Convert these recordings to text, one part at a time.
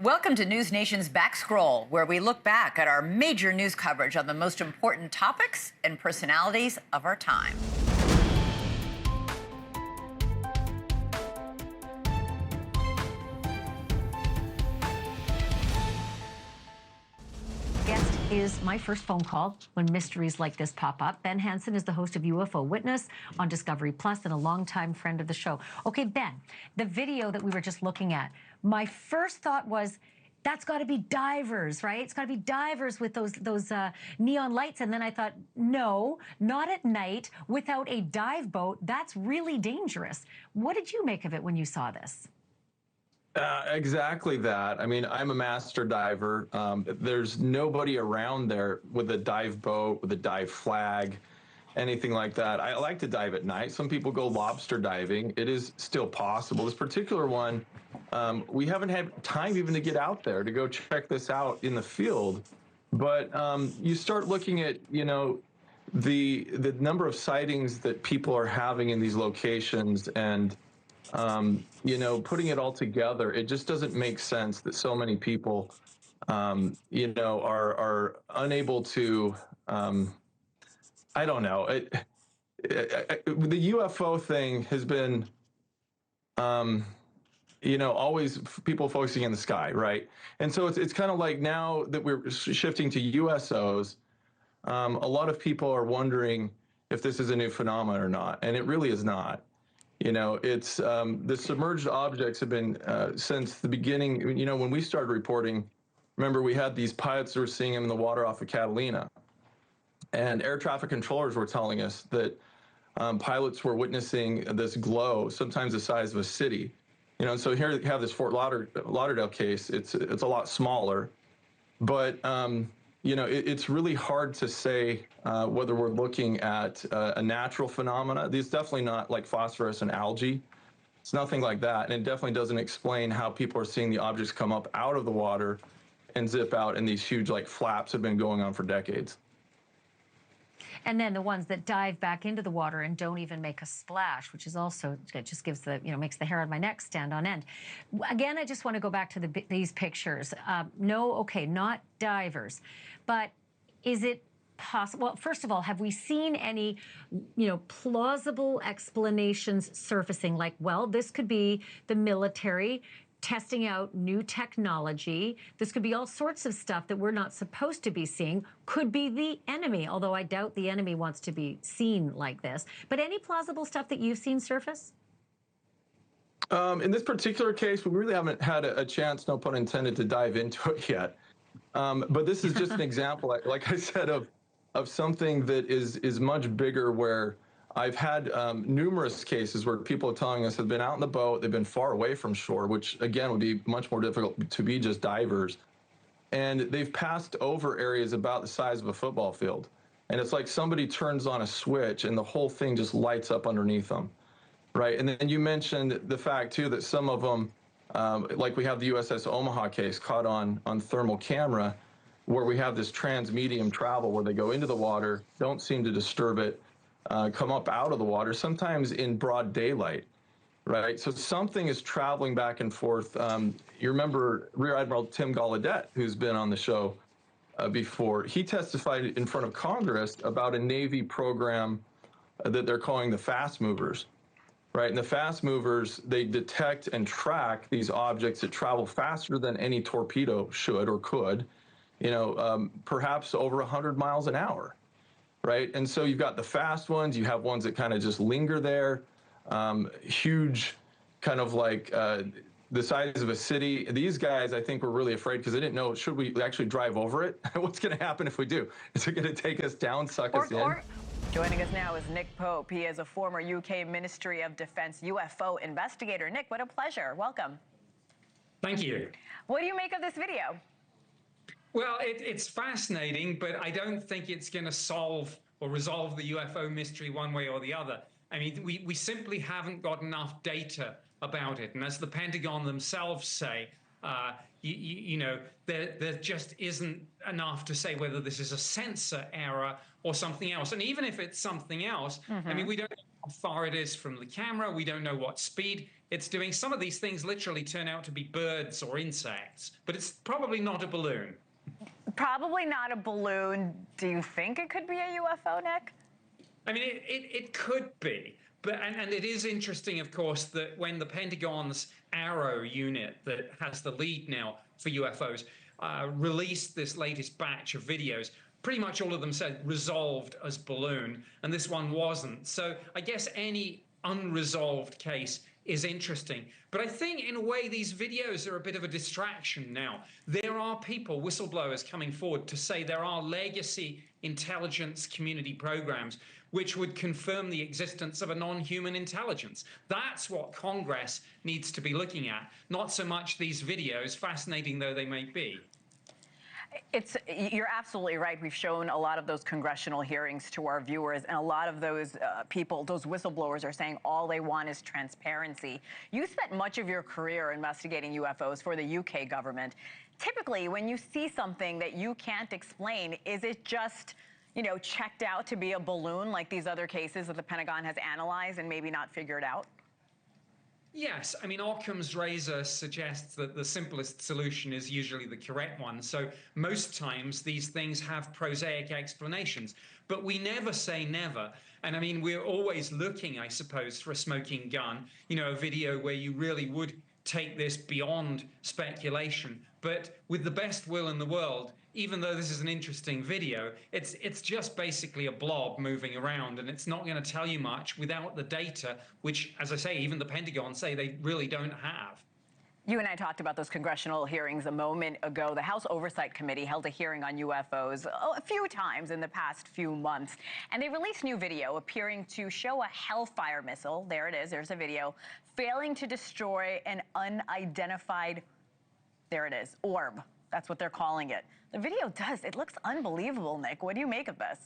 Welcome to NewsNation's Backscroll, where we look back at our major news coverage on the most important topics and personalities of our time. Guest is my first phone call when mysteries like this pop up. Ben Hansen is the host of UFO Witness on Discovery Plus and a longtime friend of the show. Okay, Ben, the video that we were just looking at, my first thought was, that's got to be divers, right? It's got to be divers with those neon lights. And then I thought, no, not at night without a dive boat. That's really dangerous. What did you make of it when you saw this? Exactly that. I mean, I'm a master diver. There's nobody around there with a dive boat, with a dive flag, anything like that. I like to dive at night. Some people go lobster diving. It is still possible. This particular one, we haven't had time even to get out there to go check this out in the field. But you start looking at, the number of sightings that people are having in these locations, and putting it all together, it just doesn't make sense that so many people, are unable to. I don't know. The UFO thing has been, always people focusing in the sky, right? And so it's kind of like now that we're shifting to USOs, a lot of people are wondering if this is a new phenomenon or not, and it really is not. It's the submerged objects have been since the beginning. When we started reporting, remember we had these pilots that were seeing them in the water off of Catalina, and air traffic controllers were telling us that pilots were witnessing this glow, sometimes the size of a city. And so here we have this Fort Lauderdale case. It's a lot smaller, but it's really hard to say whether we're looking at a natural phenomena. It's definitely not like phosphorus and algae. It's nothing like that. And it definitely doesn't explain how people are seeing the objects come up out of the water and zip out, and these huge flaps have been going on for decades. And then the ones that dive back into the water and don't even make a splash, which is also, it just gives makes the hair on my neck stand on end. Again, I just want to go back to these pictures. Not divers, but is it possible? Well, first of all, have we seen any, plausible explanations surfacing? Like, well, this could be the military testing out new technology. This could be all sorts of stuff that we're not supposed to be seeing. Could be the enemy, although I doubt the enemy wants to be seen like this. But any plausible stuff that you've seen surface? In this particular case, we really haven't had a chance, no pun intended, to dive into it yet. But this is just an example, like I said, of something that is much bigger, where I've had numerous cases where people are telling us have been out in the boat, they've been far away from shore, which again would be much more difficult to be just divers. And they've passed over areas about the size of a football field. And it's like somebody turns on a switch and the whole thing just lights up underneath them, right? And then you mentioned the fact too that some of them, like we have the USS Omaha case caught on thermal camera, where we have this trans-medium travel where they go into the water, don't seem to disturb it, come up out of the water, sometimes in broad daylight, right? So something is traveling back and forth. You remember Rear Admiral Tim Gallaudet, who's been on the show before. He testified in front of Congress about a Navy program that they're calling the fast movers, right? And the fast movers, they detect and track these objects that travel faster than any torpedo should or could, perhaps over 100 miles an hour. Right, and so you've got the fast ones, you have ones that kind of just linger there, huge, kind of like the size of a city. These guys, I think, were really afraid because they didn't know, should we actually drive over it? What's going to happen if we do? Is it going to take us down, suck us in? Joining us now is Nick Pope. He is a former UK Ministry of Defense UFO investigator. Nick, what a pleasure. Welcome. Thank you. What do you make of this video? Well, it's fascinating, but I don't think it's going to solve or resolve the UFO mystery one way or the other. I mean, we simply haven't got enough data about it. And as the Pentagon themselves say, there just isn't enough to say whether this is a sensor error or something else. And even if it's something else, I mean, we don't know how far it is from the camera. We don't know what speed it's doing. Some of these things literally turn out to be birds or insects, but it's probably not a balloon. Probably not a balloon. Do you think it could be a UFO, Nick? I mean, it could be. But, and it is interesting, of course, that when the Pentagon's Arrow unit that has the lead now for UFOs released this latest batch of videos, pretty much all of them said resolved as balloon, and this one wasn't. So I guess any unresolved case is interesting. But I think in a way these videos are a bit of a distraction now. There are people, whistleblowers, coming forward to say there are legacy intelligence community programs which would confirm the existence of a non-human intelligence. That's what Congress needs to be looking at, not so much these videos, fascinating though they may be. You're absolutely right. We've shown a lot of those congressional hearings to our viewers, and a lot of those people, those whistleblowers, are saying all they want is transparency. You spent much of your career investigating UFOs for the UK government. Typically, when you see something that you can't explain, is it just, you know, checked out to be a balloon like these other cases that the Pentagon has analyzed and maybe not figured out? Yes, I mean, Occam's razor suggests that the simplest solution is usually the correct one. So most times these things have prosaic explanations, but we never say never. And I mean, we're always looking, I suppose, for a smoking gun, you know, a video where you really would take this beyond speculation. But with the best will in the world, even though this is an interesting video, it's just basically a blob moving around, and it's not going to tell you much without the data, which, as I say, even the Pentagon say they really don't have. You and I talked about those congressional hearings a moment ago. The House Oversight Committee held a hearing on UFOs a few times in the past few months, and they released new video appearing to show a Hellfire missile, there it is, there's a video, failing to destroy an unidentified, there it is, orb. That's what they're calling it. The video it looks unbelievable, Nick. What do you make of this?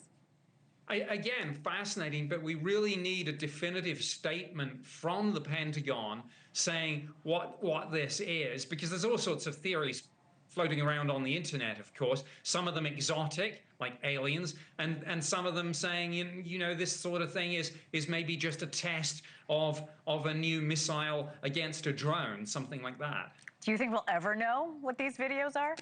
Again, fascinating, but we really need a definitive statement from the Pentagon saying what this is, because there's all sorts of theories floating around on the internet, of course, some of them exotic, like aliens, and some of them saying, you know, this sort of thing is maybe just a test of a new missile against a drone, something like that. Do you think we'll ever know what these videos are?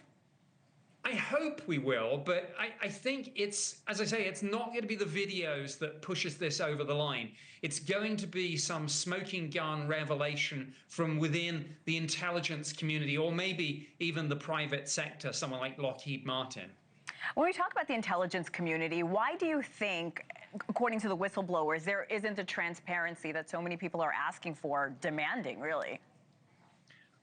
I hope we will, but I think it's, as I say, it's not going to be the videos that pushes this over the line. It's going to be some smoking gun revelation from within the intelligence community, or maybe even the private sector, someone like Lockheed Martin. When we talk about the intelligence community, why do you think, according to the whistleblowers, there isn't the transparency that so many people are asking for, demanding, really?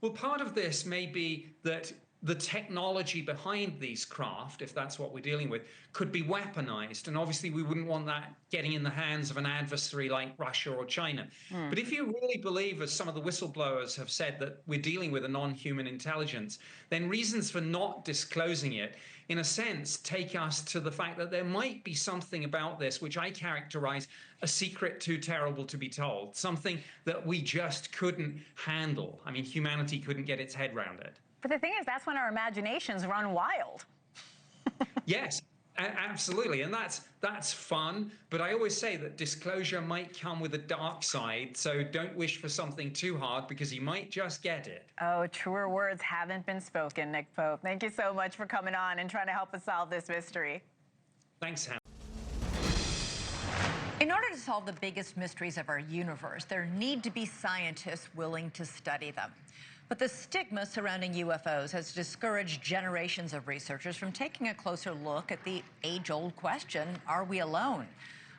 Well, part of this may be that the technology behind these craft, if that's what we're dealing with, could be weaponized. And obviously we wouldn't want that getting in the hands of an adversary like Russia or China. But if you really believe, as some of the whistleblowers have said, that we're dealing with a non-human intelligence, then reasons for not disclosing it, in a sense, take us to the fact that there might be something about this which I characterize a secret too terrible to be told, something that we just couldn't handle. I mean, humanity couldn't get its head around it. But the thing is, that's when our imaginations run wild. Yes, absolutely. And that's fun. But I always say that disclosure might come with a dark side. So don't wish for something too hard, because you might just get it. Oh, truer words haven't been spoken, Nick Pope. Thank you so much for coming on and trying to help us solve this mystery. Thanks, Hannah. In order to solve the biggest mysteries of our universe, there need to be scientists willing to study them. But the stigma surrounding UFOs has discouraged generations of researchers from taking a closer look at the age-old question, are we alone?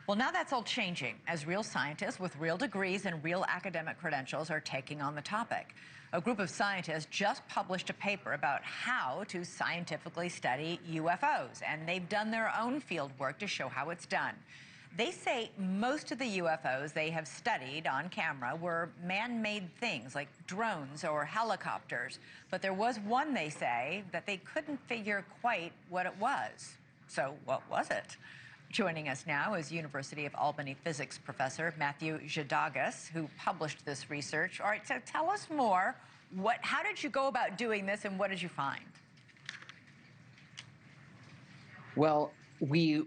Well, now that's all changing, as real scientists with real degrees and real academic credentials are taking on the topic. A group of scientists just published a paper about how to scientifically study UFOs, and they've done their own field work to show how it's done. They say most of the UFOs they have studied on camera were man-made things like drones or helicopters, but there was one, they say, that they couldn't figure quite what it was. So what was it? Joining us now is University of Albany physics professor Matthew Zhadagas, who published this research. All right, so tell us more. How did you go about doing this, and what did you find? Well, we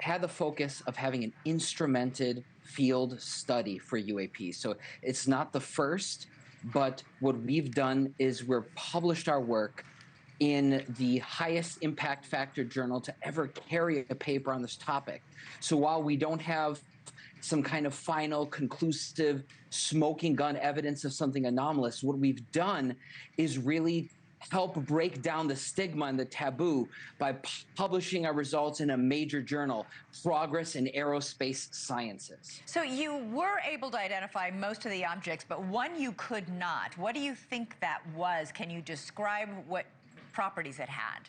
had the focus of having an instrumented field study for UAP. So it's not the first, but what we've done is we've published our work in the highest impact factor journal to ever carry a paper on this topic. So while we don't have some kind of final, conclusive, smoking gun evidence of something anomalous, what we've done is really help break down the stigma and the taboo by publishing our results in a major journal, Progress in Aerospace Sciences. So you were able to identify most of the objects, but one you could not. What do you think that was? Can you describe what properties it had?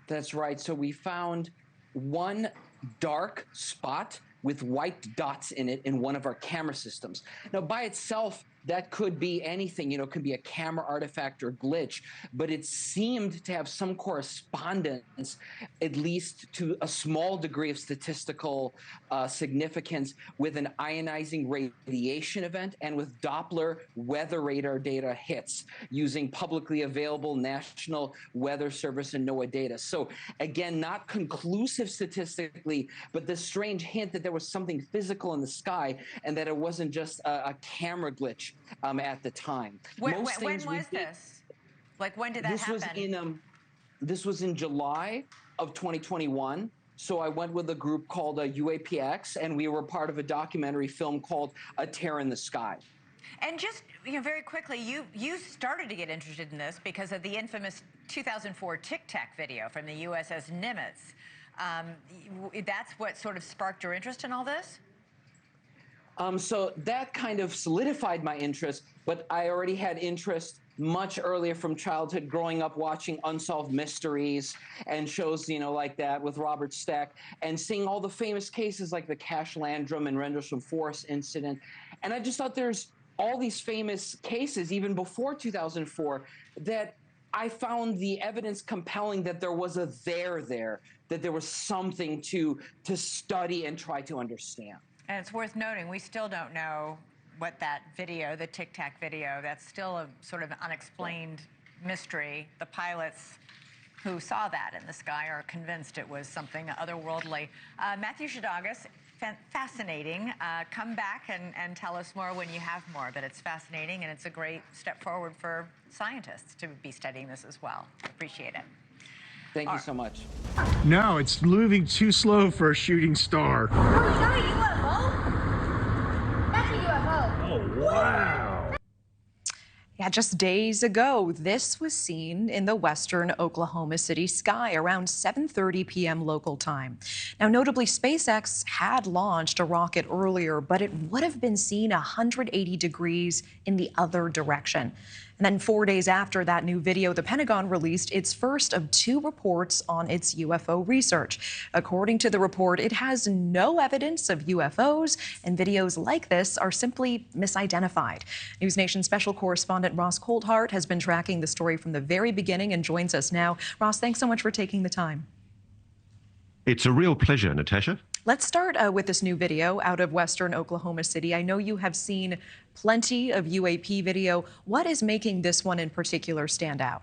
That's right. So we found one dark spot with white dots in it in one of our camera systems. Now, by itself, that could be anything, it could be a camera artifact or glitch, but it seemed to have some correspondence, at least to a small degree of statistical significance, with an ionizing radiation event and with Doppler weather radar data hits using publicly available National Weather Service and NOAA data. So again, not conclusive statistically, but the strange hint that there was something physical in the sky and that it wasn't just a camera glitch at the time. When was this? Like, when did that happen? This was in July of 2021. So I went with a group called UAPX, and we were part of a documentary film called A Tear in the Sky. And just very quickly, you started to get interested in this because of the infamous 2004 Tic Tac video from the USS Nimitz. That's what sort of sparked your interest in all this? So that kind of solidified my interest, but I already had interest much earlier from childhood, growing up watching Unsolved Mysteries and shows, like that with Robert Stack, and seeing all the famous cases like the Cash Landrum and Rendlesham Forest incident. And I just thought there's all these famous cases, even before 2004, that I found the evidence compelling that there was a there, that there was something to study and try to understand. And it's worth noting, we still don't know what that video, the Tic Tac video, that's still a sort of unexplained mystery. The pilots who saw that in the sky are convinced it was something otherworldly. Matthew Shadagas, fascinating. Come back and tell us more when you have more, but it's fascinating and it's a great step forward for scientists to be studying this as well. Appreciate it. Thank you so much. No, it's moving too slow for a shooting star. Oh, is that a UFO? That's a UFO. Oh, wow. Yeah, just days ago, this was seen in the western Oklahoma City sky around 7:30 p.m. local time. Now, notably, SpaceX had launched a rocket earlier, but it would have been seen 180 degrees in the other direction. And then 4 days after that new video, the Pentagon released its first of 2 reports on its UFO research. According to the report, it has no evidence of UFOs, and videos like this are simply misidentified. NewsNation special correspondent Ross Coulthart has been tracking the story from the very beginning and joins us now. Ross, thanks so much for taking the time. It's a real pleasure, Natasha. Let's start with this new video out of western Oklahoma City. I know you have seen plenty of UAP video. What is making this one in particular stand out?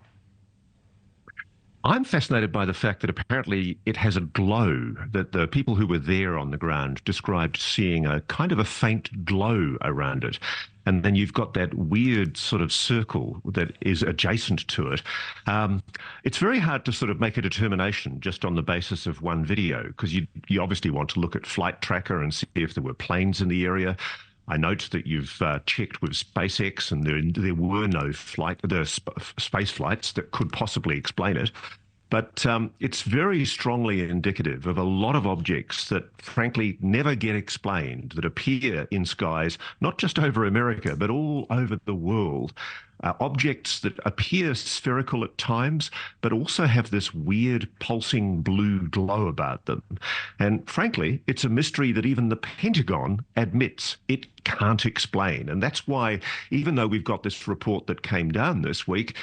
I'm fascinated by the fact that apparently it has a glow, that the people who were there on the ground described seeing a kind of a faint glow around it. And then you've got that weird sort of circle that is adjacent to it. It's very hard to sort of make a determination just on the basis of one video, because you obviously want to look at flight tracker and see if there were planes in the area. I note that you've checked with SpaceX, and there were no space flights that could possibly explain it. But it's very strongly indicative of a lot of objects that, frankly, never get explained, that appear in skies, not just over America, but all over the world. Objects that appear spherical at times, but also have this weird pulsing blue glow about them. And frankly, it's a mystery that even the Pentagon admits it can't explain. And that's why, even though we've got this report that came down this week,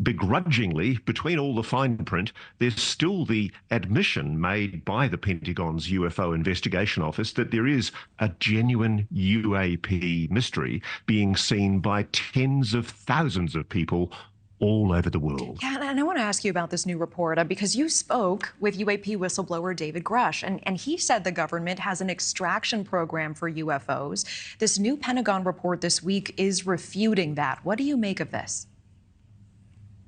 begrudgingly, between all the fine print, there's still the admission made by the Pentagon's UFO Investigation Office that there is a genuine UAP mystery being seen by tens of thousands of people all over the world. Yeah, and I want to ask you about this new report because you spoke with UAP whistleblower David Grush, and he said the government has an extraction program for UFOs. This new Pentagon report this week is refuting that. What do you make of this?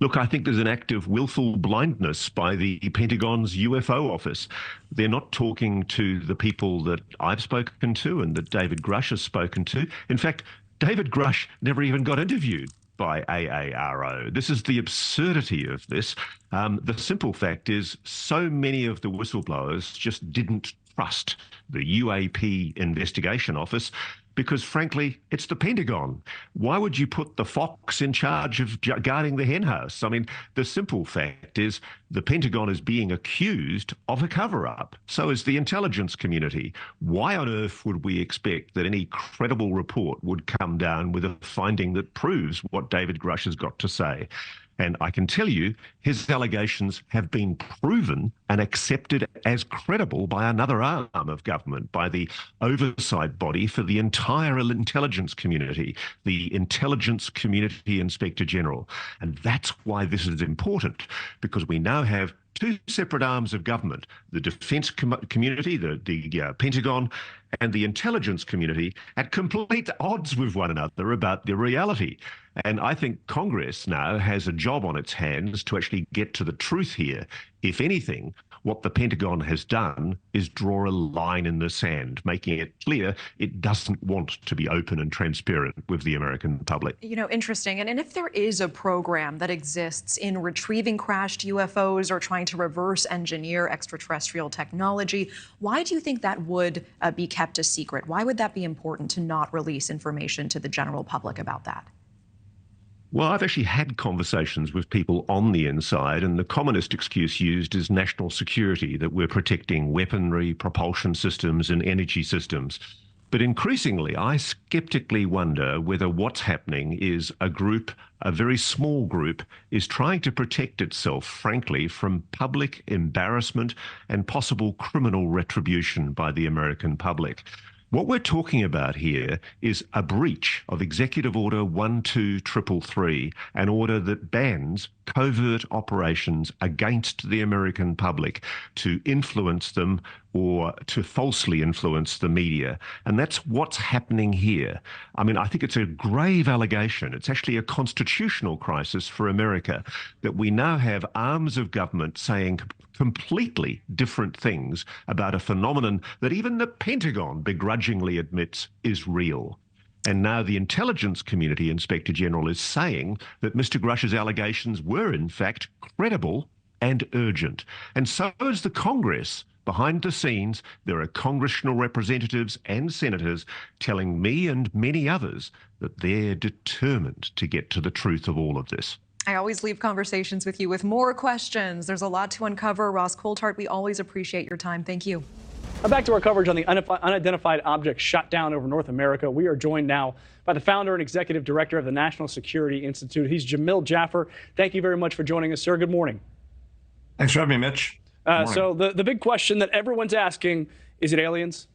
Look, I think there's an act of willful blindness by the Pentagon's UFO office. They're not talking to the people that I've spoken to and that David Grush has spoken to. In fact, David Grush never even got interviewed by AARO. This is the absurdity of this. The simple fact is so many of the whistleblowers just didn't trust the UAP investigation office because, frankly, it's the Pentagon. Why would you put the fox in charge of guarding the henhouse? I mean, the simple fact is the Pentagon is being accused of a cover-up. So is the intelligence community. Why on earth would we expect that any credible report would come down with a finding that proves what David Grush has got to say? And I can tell you, his allegations have been proven and accepted as credible by another arm of government, by the oversight body for the entire intelligence community, the Intelligence Community Inspector General. And that's why this is important, because we now have two separate arms of government, the defense community, the Pentagon, and the intelligence community at complete odds with one another about the reality. And I think Congress now has a job on its hands to actually get to the truth here. If anything, what the Pentagon has done is draw a line in the sand, making it clear it doesn't want to be open and transparent with the American public. You know, interesting. And if there is a program that exists in retrieving crashed UFOs or trying to reverse engineer extraterrestrial technology, why do you think that would be kept a secret? Why would that be important to not release information to the general public about that? Well, I've actually had conversations with people on the inside, and the commonest excuse used is national security, that we're protecting weaponry, propulsion systems, and energy systems. But increasingly, I skeptically wonder whether what's happening is a group, a very small group, is trying to protect itself, frankly, from public embarrassment and possible criminal retribution by the American public. What we're talking about here is a breach of Executive Order 12333, an order that bans covert operations against the American public to influence them or to falsely influence the media. And that's what's happening here. I mean, I think it's a grave allegation. It's actually a constitutional crisis for America that we now have arms of government saying completely different things about a phenomenon that even the Pentagon begrudgingly admits is real. And now the intelligence community inspector general is saying that Mr. Grush's allegations were in fact credible and urgent. And so is the Congress. Behind the scenes, there are congressional representatives and senators telling me and many others that they're determined to get to the truth of all of this. I always leave conversations with you with more questions. There's a lot to uncover. Ross Coulthart, we always appreciate your time. Thank you. Back to our coverage on the unidentified object shot down over North America. We are joined now by the founder and executive director of the National Security Institute. He's Jamil Jaffer. Thank you very much for joining us, sir. Good morning. Thanks for having me, Mitch. So the big question that everyone's asking, is it aliens?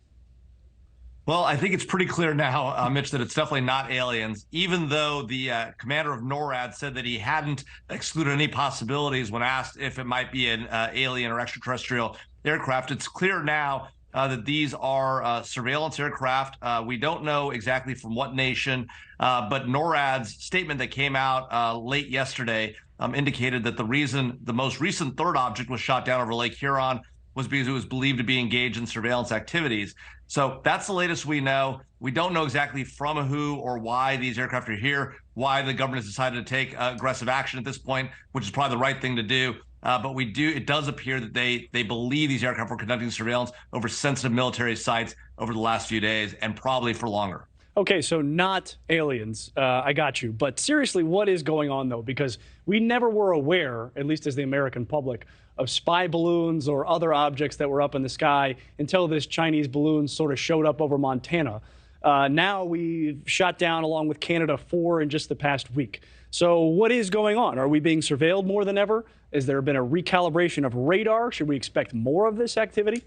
Well, I think it's pretty clear now, Mitch, that it's definitely not aliens, even though the commander of NORAD said that he hadn't excluded any possibilities when asked if it might be an alien or extraterrestrial aircraft. It's clear now that these are surveillance aircraft. We don't know exactly from what nation, but NORAD's statement that came out late yesterday indicated that the most recent third object was shot down over Lake Huron was because it was believed to be engaged in surveillance activities. So that's the latest we know. We don't know exactly from who or why these aircraft are here, why the government has decided to take aggressive action at this point, which is probably the right thing to do. But it does appear that they believe these aircraft were conducting surveillance over sensitive military sites over the last few days and probably for longer. Okay, so not aliens. I got you. But seriously, what is going on, though? Because we never were aware, at least as the American public, of spy balloons or other objects that were up in the sky until this Chinese balloon sort of showed up over Montana. Now we've shot down, along with Canada, 4 in just the past week. So what is going on? Are we being surveilled more than ever? Has there been a recalibration of radar? Should we expect more of this activity?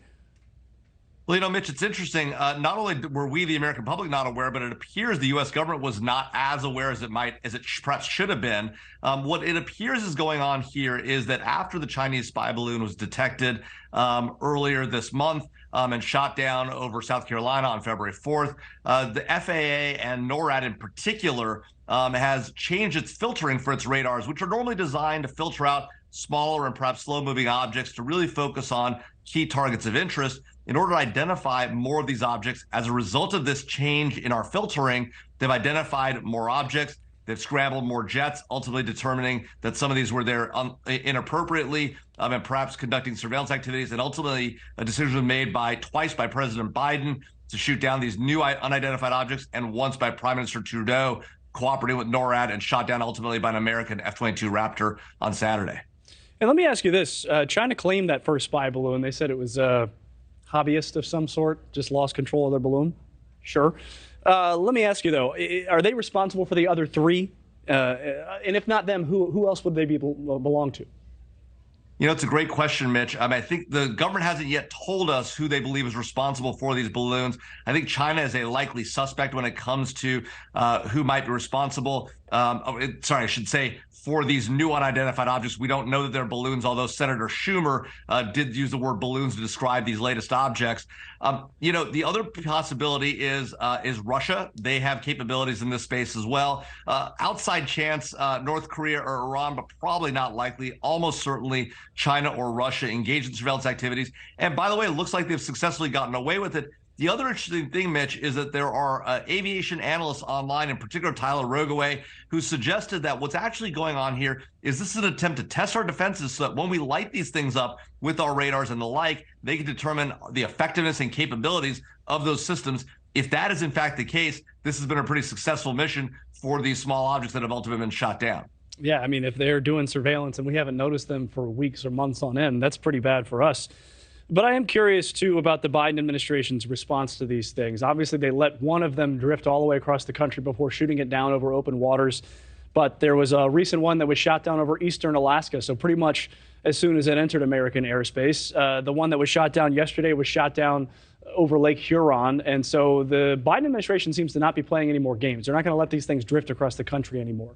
Well, Mitch, it's interesting. Not only were we, the American public, not aware, but it appears the U.S. government was not as aware as it perhaps should have been. What it appears is going on here is that after the Chinese spy balloon was detected earlier this month and shot down over South Carolina on February 4th, the FAA and NORAD in particular has changed its filtering for its radars, which are normally designed to filter out smaller and perhaps slow-moving objects to really focus on key targets of interest. In order to identify more of these objects, as a result of this change in our filtering, they've identified more objects, they've scrambled more jets, ultimately determining that some of these were there inappropriately and perhaps conducting surveillance activities. And ultimately, a decision was made twice by President Biden to shoot down these new unidentified objects, and once by Prime Minister Trudeau, cooperating with NORAD, and shot down ultimately by an American F-22 Raptor on Saturday. And let me ask you this. China claimed that first spy balloon. They said it was hobbyist of some sort, just lost control of their balloon. Sure. Let me ask you, though, are they responsible for the other three? And if not them, who else would they belong to? It's a great question, Mitch. I think the government hasn't yet told us who they believe is responsible for these balloons. I think China is a likely suspect when it comes to who might be responsible. I should say, for these new unidentified objects. We don't know that they're balloons, although Senator Schumer did use the word balloons to describe these latest objects. The other possibility is Russia. They have capabilities in this space as well. Outside chance, North Korea or Iran, but probably not likely. Almost certainly China or Russia engaged in surveillance activities. And by the way, it looks like they've successfully gotten away with it. The other interesting thing, Mitch, is that there are aviation analysts online, in particular Tyler Rogoway, who suggested that what's actually going on here is this is an attempt to test our defenses so that when we light these things up with our radars and the like, they can determine the effectiveness and capabilities of those systems. If that is in fact the case, this has been a pretty successful mission for these small objects that have ultimately been shot down. Yeah, I mean, if they're doing surveillance and we haven't noticed them for weeks or months on end, that's pretty bad for us. But I am curious, too, about the Biden administration's response to these things. Obviously, they let one of them drift all the way across the country before shooting it down over open waters. But there was a recent one that was shot down over eastern Alaska, so pretty much as soon as it entered American airspace. The one that was shot down yesterday was shot down over Lake Huron. And so the Biden administration seems to not be playing any more games. They're not going to let these things drift across the country anymore.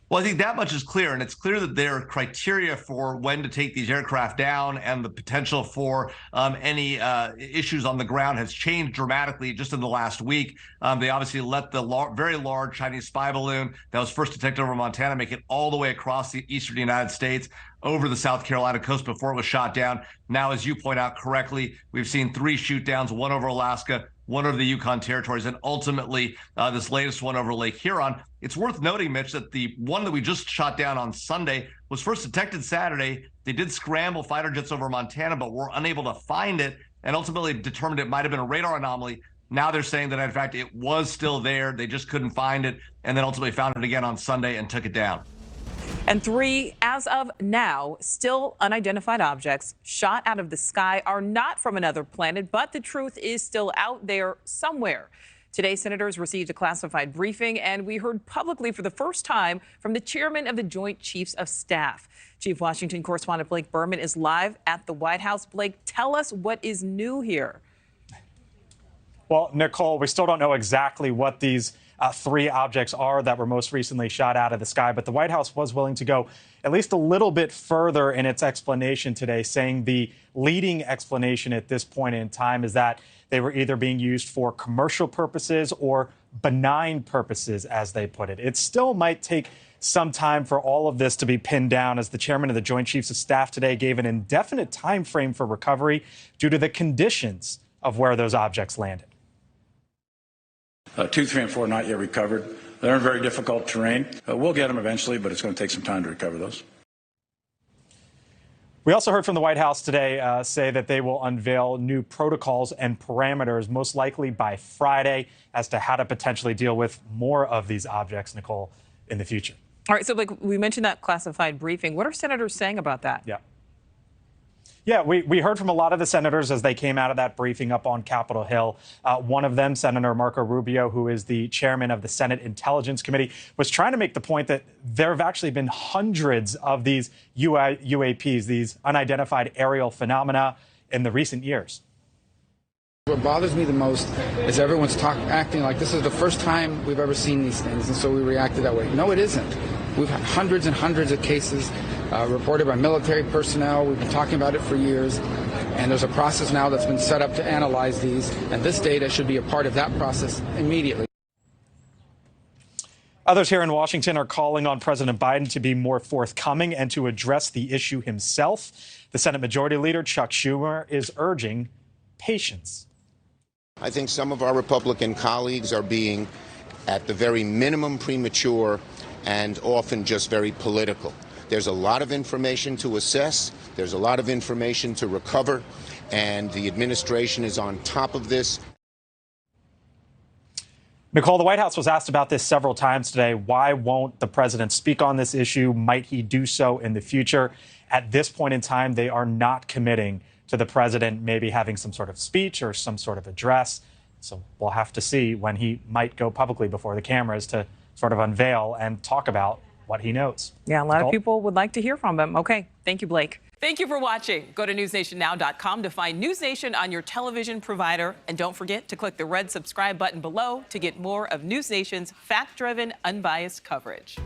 Well, I think that much is clear, and it's clear that their criteria for when to take these aircraft down and the potential for any issues on the ground has changed dramatically just in the last week. They obviously let the very large Chinese spy balloon that was first detected over Montana make it all the way across the eastern United States, over the South Carolina coast before it was shot down. Now, as you point out correctly, we've seen 3 shoot downs, one over Alaska, one over the Yukon territories, and ultimately this latest one over Lake Huron. It's worth noting, Mitch, that the one that we just shot down on Sunday was first detected Saturday. They did scramble fighter jets over Montana, but were unable to find it and ultimately determined it might have been a radar anomaly. Now they're saying that, in fact, it was still there. They just couldn't find it, and then ultimately found it again on Sunday and took it down. And 3, as of now, still unidentified objects shot out of the sky are not from another planet, but the truth is still out there somewhere. Today, senators received a classified briefing, and we heard publicly for the first time from the chairman of the Joint Chiefs of Staff. Chief Washington correspondent Blake Berman is live at the White House. Blake, tell us what is new here. Well, Nicole, we still don't know exactly what these 3 objects are that were most recently shot out of the sky, but the White House was willing to go at least a little bit further in its explanation today, saying the leading explanation at this point in time is that they were either being used for commercial purposes or benign purposes, as they put it. It still might take some time for all of this to be pinned down, as the chairman of the Joint Chiefs of Staff today gave an indefinite time frame for recovery due to the conditions of where those objects landed. 2, 3, and 4 not yet recovered. They're in very difficult terrain. We'll get them eventually, but it's going to take some time to recover those. We also heard from the White House today say that they will unveil new protocols and parameters, most likely by Friday, as to how to potentially deal with more of these objects, Nicole, in the future. All right, so like we mentioned that classified briefing. What are senators saying about that? Yeah, we heard from a lot of the senators as they came out of that briefing up on Capitol Hill. One of them, Senator Marco Rubio, who is the chairman of the Senate Intelligence Committee, was trying to make the point that there have actually been hundreds of these UAPs, these unidentified aerial phenomena, in the recent years. What bothers me the most is everyone's acting like this is the first time we've ever seen these things, and so we reacted that way. No, it isn't. We've had hundreds and hundreds of cases reported by military personnel. We've been talking about it for years, and there's a process now that's been set up to analyze these, and this data should be a part of that process immediately. Others here in Washington are calling on President Biden to be more forthcoming and to address the issue himself. The Senate Majority Leader, Chuck Schumer, is urging patience. I think some of our Republican colleagues are being, at the very minimum, premature and often just very political. There's a lot of information to assess. There's a lot of information to recover, and the administration is on top of this. Nicole, the White House was asked about this several times today. Why won't the president speak on this issue? Might he do so in the future? At this point in time, they are not committing to the president maybe having some sort of speech or some sort of address. So we'll have to see when he might go publicly before the cameras to sort of unveil and talk about what he knows. Yeah, a lot of people would like to hear from him. Okay, thank you, Blake. Thank you for watching. Go to newsnationnow.com to find NewsNation on your television provider. And don't forget to click the red subscribe button below to get more of NewsNation's fact-driven, unbiased coverage.